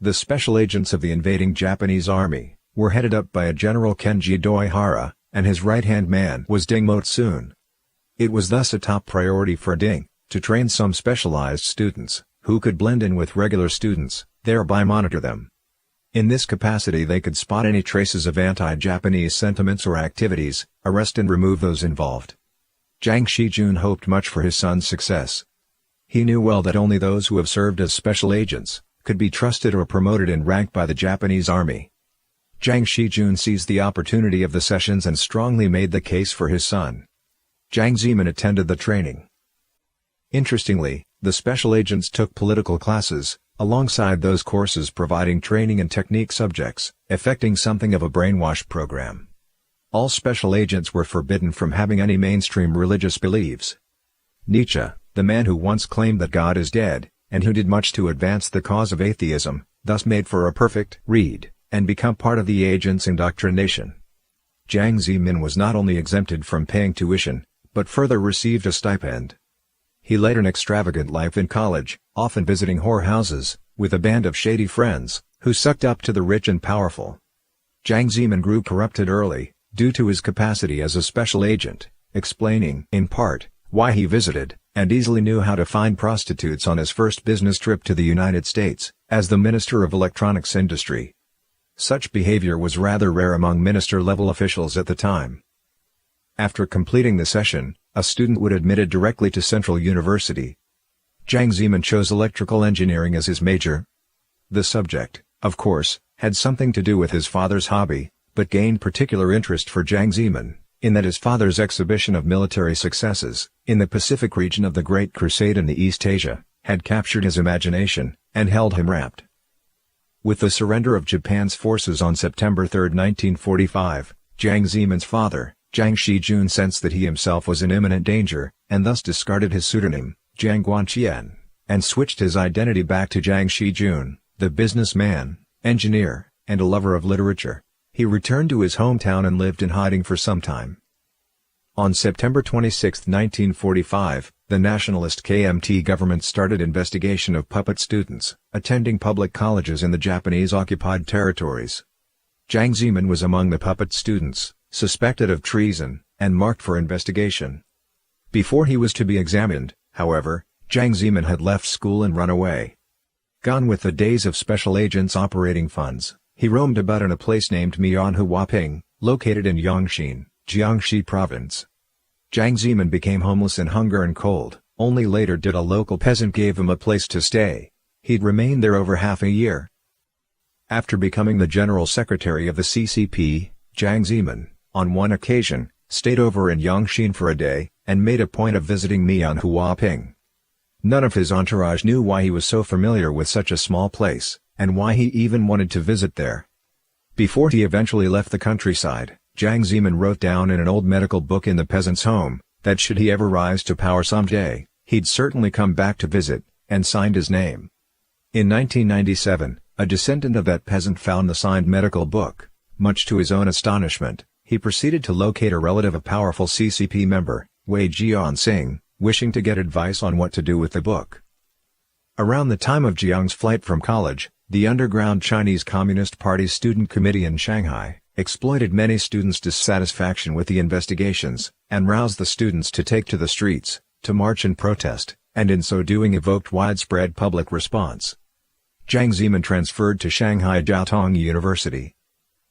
The special agents of the invading Japanese army were headed up by a General Kenji Doihara, and his right-hand man was Ding Motsun. It was thus a top priority for Ding to train some specialized students who could blend in with regular students, thereby monitor them. In this capacity they could spot any traces of anti-Japanese sentiments or activities, arrest and remove those involved. Jang Shijun hoped much for his son's success. He knew well that only those who have served as special agents could be trusted or promoted in rank by the Japanese army. Jang Shijun seized the opportunity of the sessions and strongly made the case for his son. Jiang Zemin attended the training. Interestingly, the special agents took political classes, alongside those courses providing training and technique subjects, effecting something of a brainwash program. All special agents were forbidden from having any mainstream religious beliefs. Nietzsche, the man who once claimed that God is dead, and who did much to advance the cause of atheism, thus made for a perfect read, and become part of the agent's indoctrination. Jiang Zemin was not only exempted from paying tuition, but further received a stipend. He led an extravagant life in college, often visiting whorehouses, with a band of shady friends, who sucked up to the rich and powerful. Jiang Zemin grew corrupted early, due to his capacity as a special agent, explaining, in part, why he visited, and easily knew how to find prostitutes on his first business trip to the United States, as the Minister of Electronics Industry. Such behavior was rather rare among minister-level officials at the time. After completing the session, a student would admitted directly to Central University. Jiang Zemin chose electrical engineering as his major. The subject, of course, had something to do with his father's hobby, but gained particular interest for Jiang Zemin, in that his father's exhibition of military successes, in the Pacific region of the Great Crusade in the East Asia, had captured his imagination, and held him rapt. With the surrender of Japan's forces on September 3, 1945, Jiang Zemin's father, Jiang Shijun sensed that he himself was in imminent danger, and thus discarded his pseudonym, Jiang Guanqian, and switched his identity back to Jiang Shijun, the businessman, engineer, and a lover of literature. He returned to his hometown and lived in hiding for some time. On September 26, 1945, the nationalist KMT government started investigation of puppet students attending public colleges in the Japanese-occupied territories. Jiang Zemin was among the puppet students, suspected of treason, and marked for investigation. Before he was to be examined, however, Jiang Zemin had left school and run away. Gone with the days of special agents operating funds, he roamed about in a place named Mianhuaping, located in Yongxin, Jiangxi Province. Jiang Zemin became homeless in hunger and cold, only later did a local peasant give him a place to stay. He'd remained there over half a year. After becoming the general secretary of the CCP, Jiang Zemin, on one occasion, stayed over in Yongxin for a day, and made a point of visiting Mianhuaping. None of his entourage knew why he was so familiar with such a small place, and why he even wanted to visit there. Before he eventually left the countryside, Jiang Zemin wrote down in an old medical book in the peasant's home, that should he ever rise to power someday, he'd certainly come back to visit, and signed his name. In 1997, a descendant of that peasant found the signed medical book. Much to his own astonishment, he proceeded to locate a relative of powerful CCP member, Wei Jiansing, wishing to get advice on what to do with the book. Around the time of Jiang's flight from college, the underground Chinese Communist Party Student Committee in Shanghai exploited many students' dissatisfaction with the investigations, and roused the students to take to the streets, to march and protest, and in so doing evoked widespread public response. Jiang Zemin transferred to Shanghai Jiaotong University.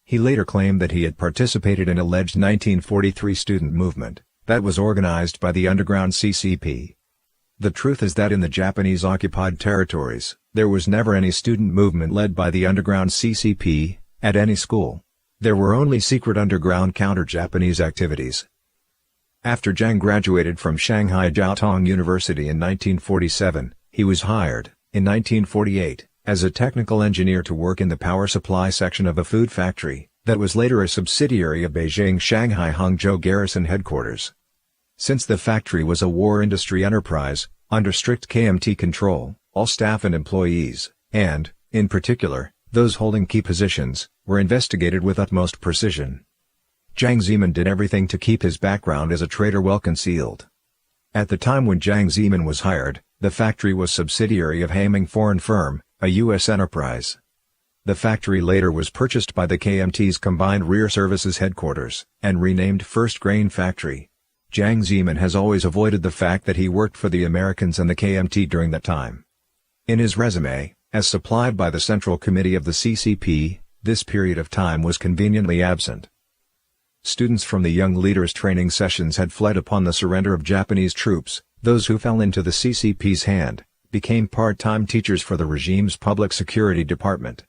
He later claimed that he had participated in alleged 1943 student movement that was organized by the underground CCP. The truth is that in the Japanese-occupied territories, there was never any student movement led by the underground CCP, at any school. There were only secret underground counter-Japanese activities. After Jiang graduated from Shanghai Jiaotong University in 1947, he was hired, in 1948, as a technical engineer to work in the power supply section of a food factory, that was later a subsidiary of Beijing Shanghai Hangzhou Garrison Headquarters. Since the factory was a war industry enterprise, under strict KMT control, all staff and employees, and, in particular, those holding key positions, were investigated with utmost precision. Jiang Zemin did everything to keep his background as a traitor well concealed. At the time when Jiang Zemin was hired, the factory was subsidiary of Haming Foreign Firm, a U.S. enterprise. The factory later was purchased by the KMT's Combined Rear Services headquarters, and renamed First Grain Factory. Jiang Zemin has always avoided the fact that he worked for the Americans and the KMT during that time. In his resume, as supplied by the Central Committee of the CCP, this period of time was conveniently absent. Students from the Young Leaders training sessions had fled upon the surrender of Japanese troops. Those who fell into the CCP's hand became part-time teachers for the regime's public security department.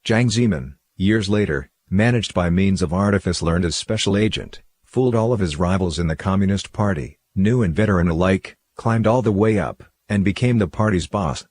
Jiang Zemin, years later, managed by means of artifice learned as special agent, fooled all of his rivals in the Communist Party, new and veteran alike, climbed all the way up, and became the party's boss.